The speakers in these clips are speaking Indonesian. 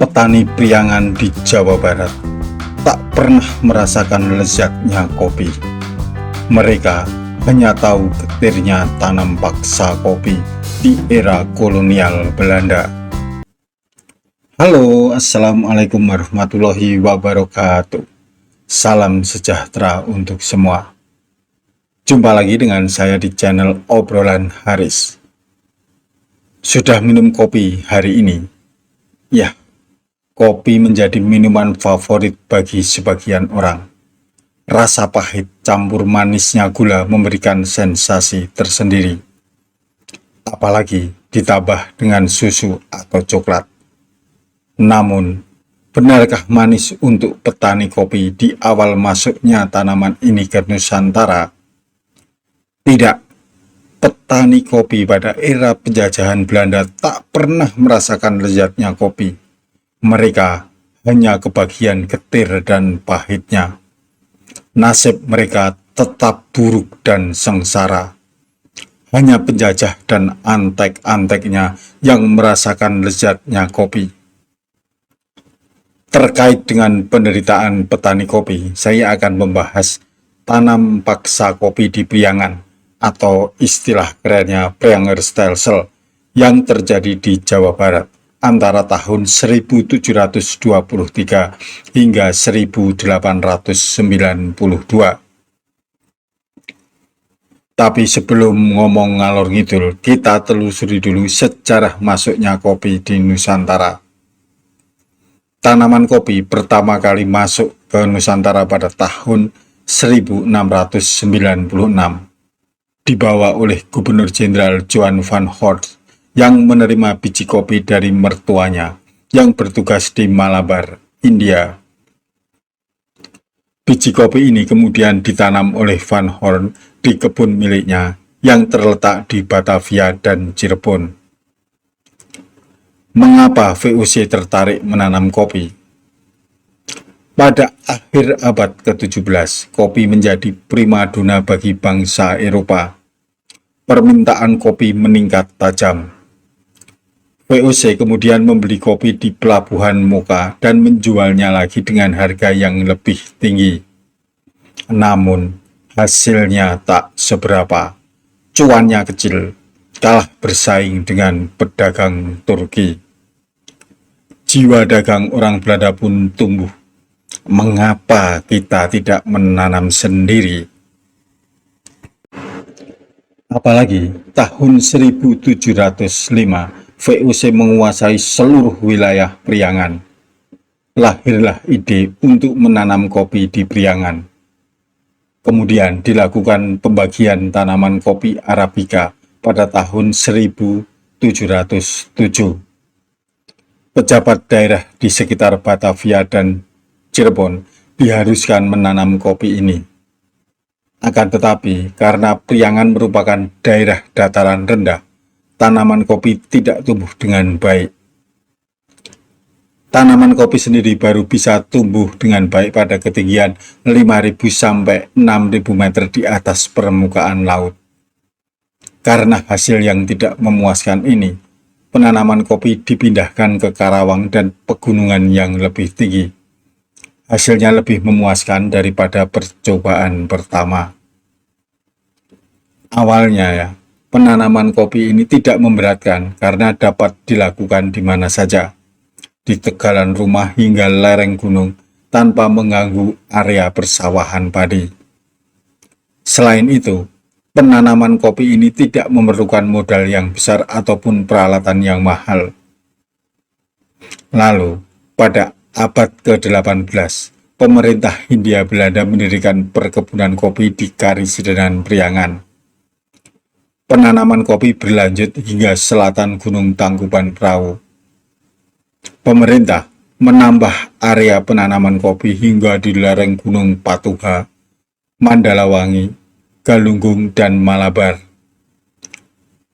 Petani Priangan di Jawa Barat tak pernah merasakan lezatnya kopi. Mereka hanya tahu getirnya tanam paksa kopi di era kolonial Belanda. Halo, assalamualaikum warahmatullahi wabarakatuh. Salam sejahtera untuk semua. Jumpa lagi dengan saya di channel Obrolan Haris. Sudah minum kopi hari ini? Ya, kopi menjadi minuman favorit bagi sebagian orang. Rasa pahit campur manisnya gula memberikan sensasi tersendiri. Apalagi ditambah dengan susu atau coklat. Namun, benarkah manis untuk petani kopi di awal masuknya tanaman ini ke Nusantara? Tidak. Petani kopi pada era penjajahan Belanda tak pernah merasakan lezatnya kopi. Mereka hanya kebagian getir dan pahitnya. Nasib mereka tetap buruk dan sengsara. Hanya penjajah dan antek-anteknya yang merasakan lezatnya kopi. Terkait dengan penderitaan petani kopi, saya akan membahas tanam paksa kopi di Priangan atau istilah kerennya Priangerstelsel yang terjadi di Jawa Barat antara tahun 1723 hingga 1892. Tapi sebelum ngomong ngalor ngidul, kita telusuri dulu sejarah masuknya kopi di Nusantara. Tanaman kopi pertama kali masuk ke Nusantara pada tahun 1696. Dibawa oleh Gubernur Jenderal Johan van Horst yang menerima biji kopi dari mertuanya yang bertugas di Malabar, India. Biji kopi ini kemudian ditanam oleh Van Horn di kebun miliknya yang terletak di Batavia dan Cirebon. Mengapa VOC tertarik menanam kopi? Pada akhir abad ke-17, kopi menjadi primadona bagi bangsa Eropa. Permintaan kopi meningkat tajam. VOC kemudian membeli kopi di pelabuhan Mocha dan menjualnya lagi dengan harga yang lebih tinggi. Namun, hasilnya tak seberapa. Cuannya kecil, kalah bersaing dengan pedagang Turki. Jiwa dagang orang Belanda pun tumbuh. Mengapa kita tidak menanam sendiri? Apalagi tahun 1705, VOC menguasai seluruh wilayah Priangan. Lahirlah ide untuk menanam kopi di Priangan. Kemudian dilakukan pembagian tanaman kopi Arabica pada tahun 1707. Pejabat daerah di sekitar Batavia dan Cirebon diharuskan menanam kopi ini. Akan tetapi, karena Priangan merupakan daerah dataran rendah, tanaman kopi tidak tumbuh dengan baik. Tanaman kopi sendiri baru bisa tumbuh dengan baik pada ketinggian 5.000 sampai 6.000 meter di atas permukaan laut. Karena hasil yang tidak memuaskan ini, penanaman kopi dipindahkan ke Karawang dan pegunungan yang lebih tinggi. Hasilnya lebih memuaskan daripada percobaan pertama. Awalnya penanaman kopi ini tidak memberatkan karena dapat dilakukan di mana saja, di tegalan rumah hingga lereng gunung tanpa mengganggu area persawahan padi. Selain itu, penanaman kopi ini tidak memerlukan modal yang besar ataupun peralatan yang mahal. Lalu, pada abad ke-18, pemerintah Hindia Belanda mendirikan perkebunan kopi di Karisidenan Priangan. Penanaman kopi berlanjut hingga selatan Gunung Tangkuban Perahu. Pemerintah menambah area penanaman kopi hingga di lereng Gunung Patuha, Mandalawangi, Galunggung, dan Malabar.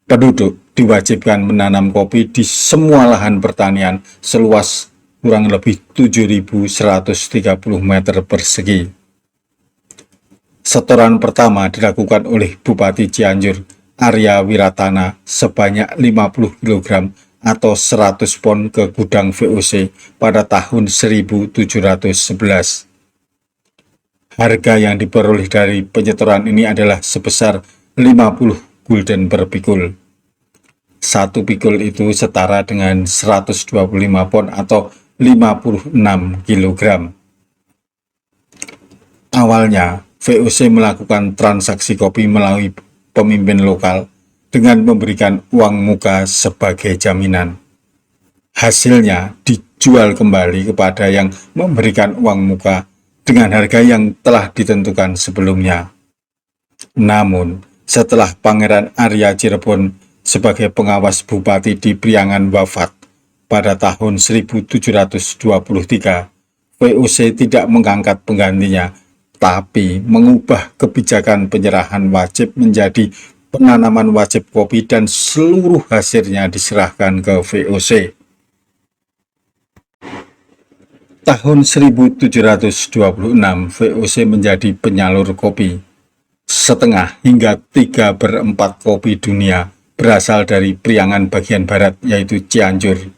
Penduduk diwajibkan menanam kopi di semua lahan pertanian seluas kurang lebih 7.130 meter persegi. Setoran pertama dilakukan oleh Bupati Cianjur, Arya Wiratana, sebanyak 50 kg atau 100 pon ke gudang VOC pada tahun 1711. Harga yang diperoleh dari penyetoran ini adalah sebesar 50 gulden per pikul. Satu pikul itu setara dengan 125 pon atau 56 kilogram. Awalnya, VOC melakukan transaksi kopi melalui pemimpin lokal dengan memberikan uang muka sebagai jaminan. Hasilnya dijual kembali kepada yang memberikan uang muka dengan harga yang telah ditentukan sebelumnya. Namun, setelah Pangeran Arya Cirebon sebagai pengawas bupati di Priangan wafat pada tahun 1723, VOC tidak mengangkat penggantinya, tapi mengubah kebijakan penyerahan wajib menjadi penanaman wajib kopi dan seluruh hasilnya diserahkan ke VOC. Tahun 1726, VOC menjadi penyalur kopi. Setengah hingga 3/4 kopi dunia berasal dari Priangan bagian barat, yaitu Cianjur.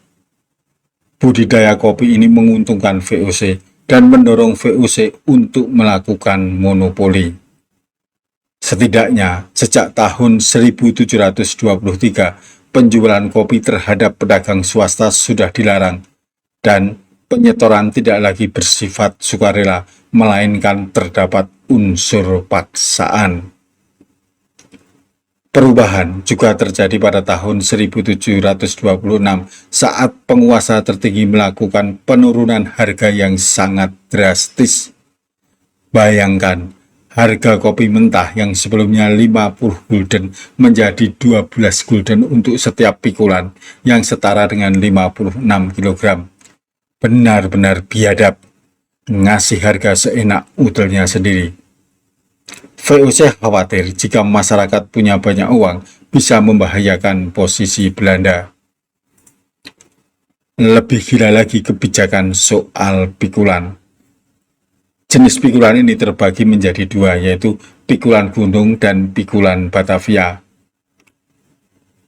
Budidaya kopi ini menguntungkan VOC dan mendorong VOC untuk melakukan monopoli. Setidaknya sejak tahun 1723, penjualan kopi terhadap pedagang swasta sudah dilarang dan penyetoran tidak lagi bersifat sukarela, melainkan terdapat unsur paksaan. Perubahan juga terjadi pada tahun 1726 saat penguasa tertinggi melakukan penurunan harga yang sangat drastis. Bayangkan, harga kopi mentah yang sebelumnya 50 gulden menjadi 12 gulden untuk setiap pikulan, yang setara dengan 56 kg. Benar-benar biadab, ngasih harga seenak udelnya sendiri. VOC khawatir jika masyarakat punya banyak uang bisa membahayakan posisi Belanda. Lebih gila lagi kebijakan soal pikulan. Jenis pikulan ini terbagi menjadi dua, yaitu pikulan gunung dan pikulan Batavia.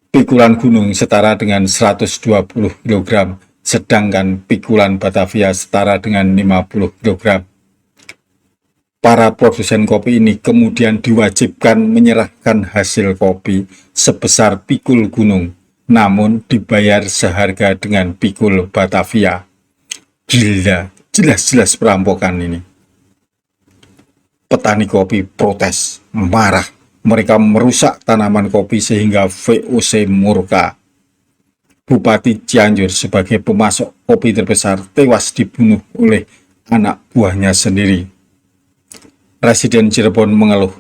Pikulan gunung setara dengan 120 kg, sedangkan pikulan Batavia setara dengan 50 kg. Para produsen kopi ini kemudian diwajibkan menyerahkan hasil kopi sebesar pikul gunung, namun dibayar seharga dengan pikul Batavia. Gila, jelas-jelas perampokan ini. Petani kopi protes, marah. Mereka merusak tanaman kopi sehingga VOC murka. Bupati Cianjur sebagai pemasok kopi terbesar tewas dibunuh oleh anak buahnya sendiri. Residen Cirebon mengeluh,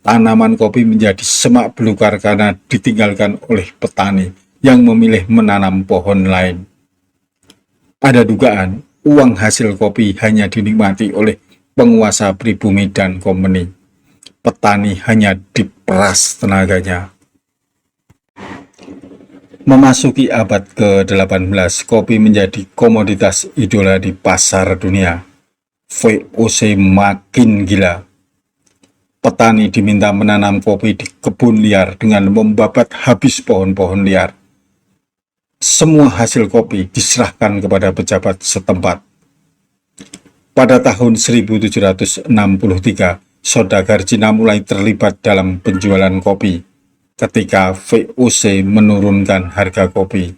tanaman kopi menjadi semak belukar karena ditinggalkan oleh petani yang memilih menanam pohon lain. Ada dugaan uang hasil kopi hanya dinikmati oleh penguasa pribumi dan kompeni. Petani hanya diperas tenaganya. Memasuki abad ke-18, kopi menjadi komoditas idola di pasar dunia. VOC makin gila. Petani diminta menanam kopi di kebun liar dengan membabat habis pohon-pohon liar. Semua hasil kopi diserahkan kepada pejabat setempat. Pada tahun 1763, saudagar Cina mulai terlibat dalam penjualan kopi ketika VOC menurunkan harga kopi.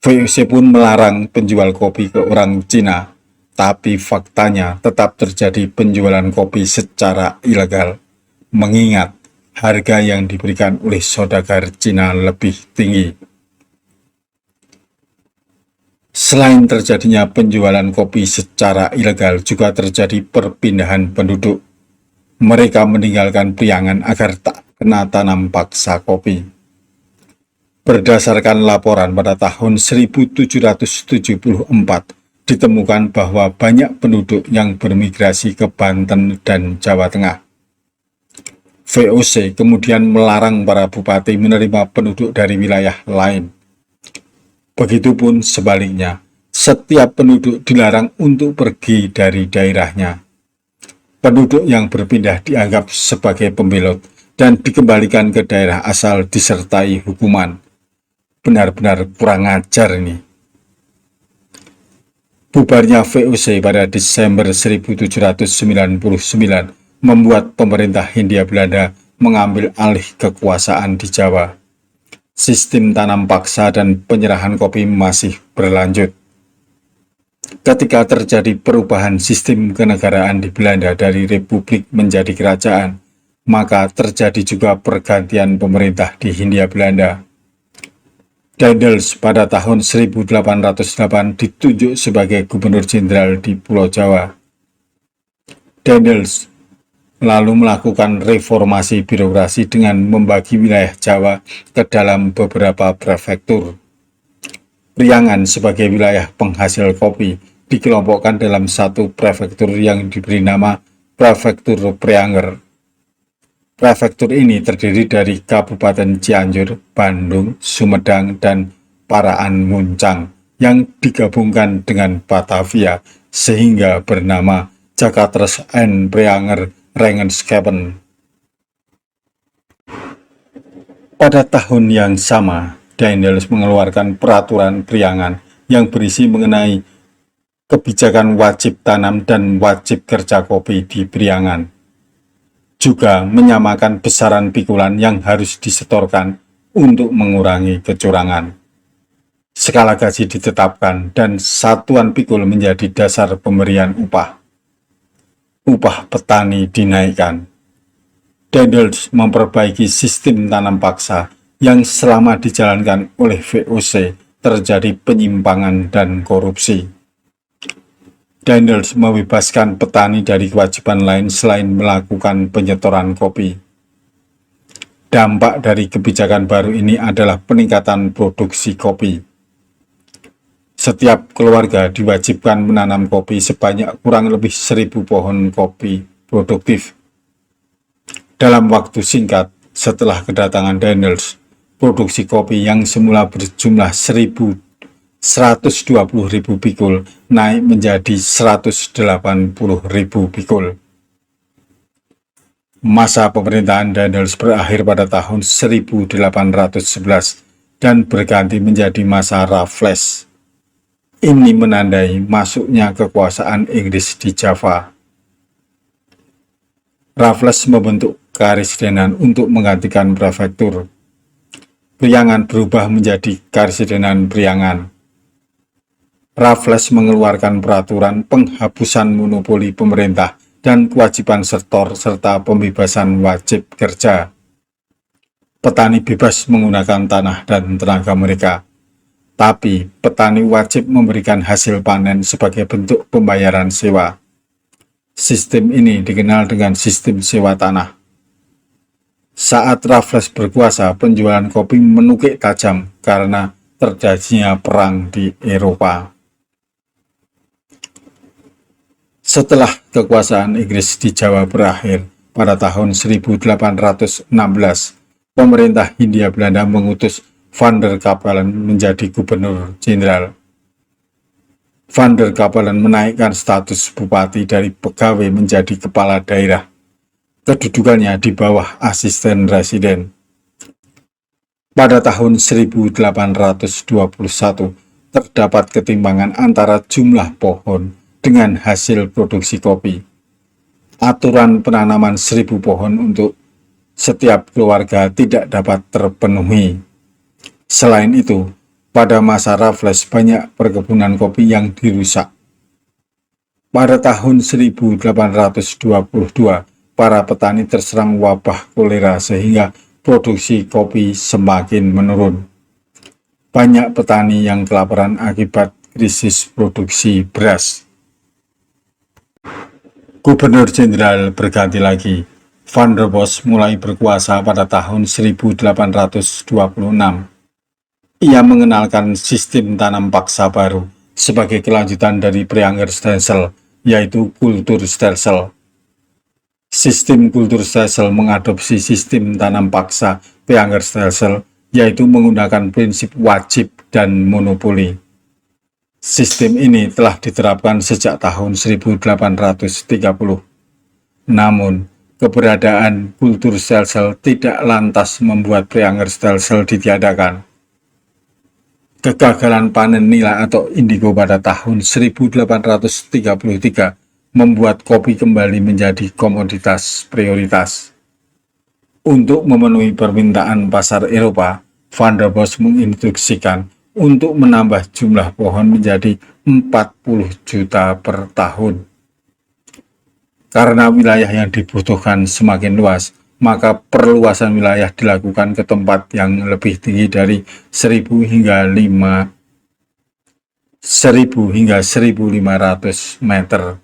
VOC pun melarang penjual kopi ke orang Cina, tapi faktanya tetap terjadi penjualan kopi secara ilegal, mengingat harga yang diberikan oleh saudagar Cina lebih tinggi. Selain terjadinya penjualan kopi secara ilegal, juga terjadi perpindahan penduduk. Mereka meninggalkan Priangan agar tak kena tanam paksa kopi. Berdasarkan laporan pada tahun 1774, ditemukan bahwa banyak penduduk yang bermigrasi ke Banten dan Jawa Tengah. VOC kemudian melarang para bupati menerima penduduk dari wilayah lain. Begitupun sebaliknya, setiap penduduk dilarang untuk pergi dari daerahnya. Penduduk yang berpindah dianggap sebagai pembelot dan dikembalikan ke daerah asal disertai hukuman. benar-benar kurang ajar ini. Bubarnya VOC pada Desember 1799 membuat pemerintah Hindia Belanda mengambil alih kekuasaan di Jawa. Sistem tanam paksa dan penyerahan kopi masih berlanjut. Ketika terjadi perubahan sistem kenegaraan di Belanda dari republik menjadi kerajaan, maka terjadi juga pergantian pemerintah di Hindia Belanda. Daendels pada tahun 1808 ditunjuk sebagai gubernur jenderal di Pulau Jawa. Daendels lalu melakukan reformasi birokrasi dengan membagi wilayah Jawa ke dalam beberapa prefektur. Priangan sebagai wilayah penghasil kopi dikelompokkan dalam satu prefektur yang diberi nama Prefektur Prianger. Prefektur ini terdiri dari Kabupaten Cianjur, Bandung, Sumedang, dan Paraan Muncang yang digabungkan dengan Batavia sehingga bernama Jakatres en Prianger Regenschappen. Pada tahun yang sama, Daendels mengeluarkan peraturan priangan yang berisi mengenai kebijakan wajib tanam dan wajib kerja kopi di priangan. Juga menyamakan besaran pikulan yang harus disetorkan untuk mengurangi kecurangan. Skala gaji ditetapkan dan satuan pikul menjadi dasar pemberian upah. Upah petani dinaikkan. Daendels memperbaiki sistem tanam paksa yang selama dijalankan oleh VOC terjadi penyimpangan dan korupsi. Daendels membebaskan petani dari kewajiban lain selain melakukan penyetoran kopi. Dampak dari kebijakan baru ini adalah peningkatan produksi kopi. Setiap keluarga diwajibkan menanam kopi sebanyak kurang lebih 1.000 pohon kopi produktif. Dalam waktu singkat setelah kedatangan Daendels, produksi kopi yang semula berjumlah 120.000 pikul naik menjadi 180.000 pikul. Masa pemerintahan Daendels berakhir pada tahun 1811 dan berganti menjadi masa Raffles. Ini menandai masuknya kekuasaan Inggris di Java. Raffles membentuk karesidenan untuk menggantikan prefektur. Priangan berubah menjadi karesidenan Priangan. Raffles mengeluarkan peraturan penghapusan monopoli pemerintah dan kewajiban setor serta pembebasan wajib kerja. Petani bebas menggunakan tanah dan tenaga mereka, tapi petani wajib memberikan hasil panen sebagai bentuk pembayaran sewa. Sistem ini dikenal dengan sistem sewa tanah. Saat Raffles berkuasa, penjualan kopi menukik tajam karena terjadinya perang di Eropa. Setelah kekuasaan Inggris di Jawa berakhir pada tahun 1816, pemerintah Hindia Belanda mengutus Van der Capellen menjadi gubernur jenderal. Van der Capellen menaikkan status bupati dari pegawai menjadi kepala daerah. Kedudukannya di bawah asisten residen. Pada tahun 1821, terdapat ketimpangan antara jumlah pohon dengan hasil produksi kopi. Aturan penanaman 1.000 pohon untuk setiap keluarga tidak dapat terpenuhi. Selain itu, pada masa Raffles banyak perkebunan kopi yang dirusak. Pada tahun 1822, para petani terserang wabah kolera sehingga produksi kopi semakin menurun. Banyak petani yang kelaparan akibat krisis produksi beras. Gubernur jenderal berganti lagi. Van der Bos mulai berkuasa pada tahun 1826. Ia mengenalkan sistem tanam paksa baru sebagai kelanjutan dari Priangerstelsel, yaitu Kulturstelsel. Sistem Kulturstelsel mengadopsi sistem tanam paksa Priangerstelsel, yaitu menggunakan prinsip wajib dan monopoli. Sistem ini telah diterapkan sejak tahun 1830. Namun, keberadaan Kulturstelsel tidak lantas membuat Priangerstelsel ditiadakan. Kegagalan panen nila atau indigo pada tahun 1833 membuat kopi kembali menjadi komoditas prioritas. Untuk memenuhi permintaan pasar Eropa, Van der Bos menginstruksikan untuk menambah jumlah pohon menjadi 40 juta per tahun. Karena wilayah yang dibutuhkan semakin luas, maka perluasan wilayah dilakukan ke tempat yang lebih tinggi dari 1000 hingga 1500 meter.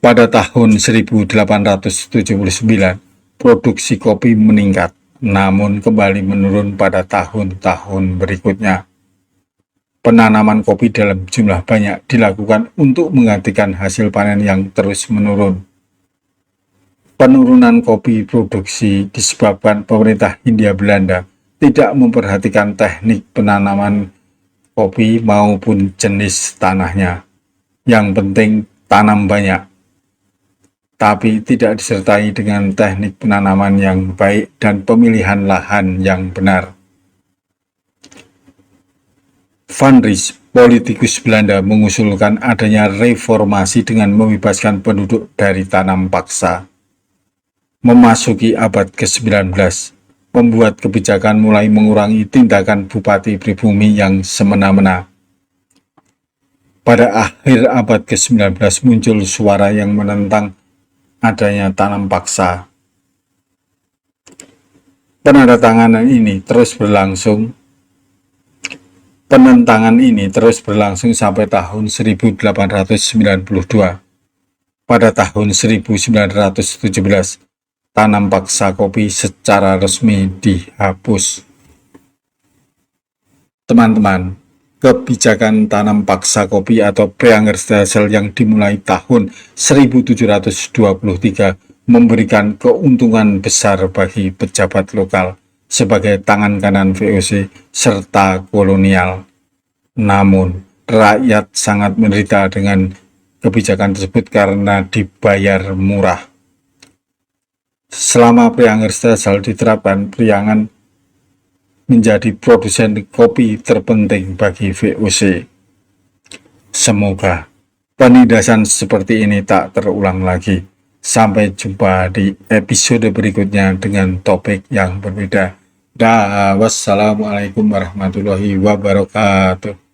Pada tahun 1879, produksi kopi meningkat, namun kembali menurun pada tahun-tahun berikutnya. Penanaman kopi dalam jumlah banyak dilakukan untuk menggantikan hasil panen yang terus menurun. Penurunan kopi produksi disebabkan pemerintah Hindia Belanda tidak memperhatikan teknik penanaman kopi maupun jenis tanahnya. Yang penting tanam banyak, tapi tidak disertai dengan teknik penanaman yang baik dan pemilihan lahan yang benar. Van Ries, politikus Belanda, mengusulkan adanya reformasi dengan membebaskan penduduk dari tanam paksa. Memasuki abad ke-19, membuat kebijakan mulai mengurangi tindakan bupati pribumi yang semena-mena. Pada akhir abad ke-19 muncul suara yang menentang adanya tanam paksa. Penandatanganan ini terus berlangsung Penentangan ini terus berlangsung sampai tahun 1892. Pada tahun 1917, tanam paksa kopi secara resmi dihapus. Teman-teman, kebijakan tanam paksa kopi atau Preangerstelsel yang dimulai tahun 1723 memberikan keuntungan besar bagi pejabat lokal sebagai tangan kanan VOC serta kolonial. Namun, rakyat sangat menderita dengan kebijakan tersebut karena dibayar murah. Selama Preangerstelsel diterapkan, Priangan menjadi produsen kopi terpenting bagi VOC. Semoga penindasan seperti ini tak terulang lagi. Sampai jumpa di episode berikutnya dengan topik yang berbeda. Wassalamualaikum warahmatullahi wabarakatuh.